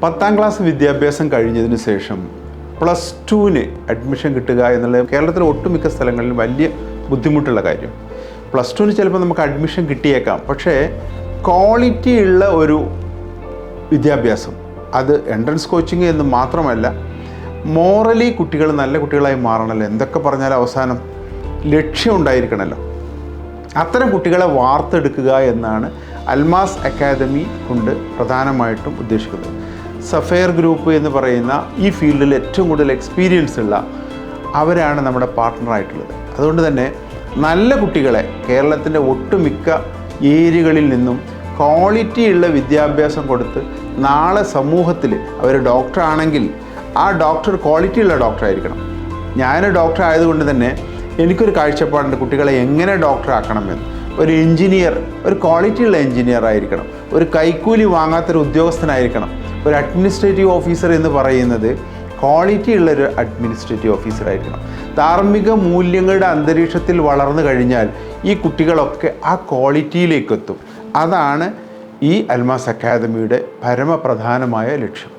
10ാം class വിദ്യാഭ്യാസം കഴിഞ്ഞതിന് ശേഷം +2-ന് അഡ്മിഷൻ കിട്ടുക എന്നുള്ളത് കേരളത്തിലെ ഒട്ടുമിക്ക സ്ഥലങ്ങളിൽ വലിയ ബുദ്ധിമുട്ടുള്ള കാര്യം. +2-ന് ചിലപ്പോൾ നമുക്ക് അഡ്മിഷൻ കിട്ടിയേക്കാം, പക്ഷേ ക്വാളിറ്റി ഉള്ള ഒരു വിദ്യാഭ്യാസം, അത് എൻട്രൻസ് കോച്ചിങ് എന്ന് മാത്രമല്ല, മോറലി കുട്ടികൾ നല്ല കുട്ടികളായി മാറണമല്ലോ. എന്തൊക്കെ പറഞ്ഞാലും അവസാനം ലക്ഷ്യം ഉണ്ടായിരിക്കണമല്ലോ. അത്തരം കുട്ടികളെ വാർത്തെടുക്കുക എന്നാണ് അൽമാസ് അക്കാദമി കൊണ്ട് പ്രധാനമായിട്ടും ഉദ്ദേശിക്കുന്നത്. സഫയർ ഗ്രൂപ്പ് എന്ന് പറയുന്ന ഈ ഫീൽഡിൽ ഏറ്റവും കൂടുതൽ എക്സ്പീരിയൻസ് ഉള്ള അവരാണ് നമ്മുടെ പാർട്ട്ണറായിട്ടുള്ളത്. അതുകൊണ്ട് തന്നെ നല്ല കുട്ടികളെ കേരളത്തിൻ്റെ ഒട്ടുമിക്ക ഏരിയകളിൽ നിന്നും ക്വാളിറ്റിയുള്ള വിദ്യാഭ്യാസം കൊടുത്ത് നാളെ സമൂഹത്തിൽ അവർ ഡോക്ടറാണെങ്കിൽ ആ ഡോക്ടർ ക്വാളിറ്റിയുള്ള ഡോക്ടറായിരിക്കണം. ഞാൻ ഡോക്ടർ ആയതുകൊണ്ട് തന്നെ എനിക്കൊരു കാഴ്ചപ്പാടുണ്ട് കുട്ടികളെ എങ്ങനെ ഡോക്ടറാക്കണമെന്ന്. ഒരു എൻജിനീയർ ഒരു ക്വാളിറ്റിയുള്ള എൻജിനീയർ ആയിരിക്കണം, ഒരു കൈക്കൂലി വാങ്ങാത്തൊരു ഉദ്യോഗസ്ഥനായിരിക്കണം. ഒരു അഡ്മിനിസ്ട്രേറ്റീവ് ഓഫീസർ എന്ന് പറയുന്നത് ക്വാളിറ്റി ഉള്ളൊരു അഡ്മിനിസ്ട്രേറ്റീവ് ഓഫീസറായിരിക്കണം. ധാർമ്മിക മൂല്യങ്ങളുടെ അന്തരീക്ഷത്തിൽ വളർന്നു കഴിഞ്ഞാൽ ഈ കുട്ടികളൊക്കെ ആ ക്വാളിറ്റിയിലേക്ക് എത്തും. അതാണ് ഈ അൽമാസ് അക്കാദമിയുടെ പരമപ്രധാനമായ ലക്ഷ്യം.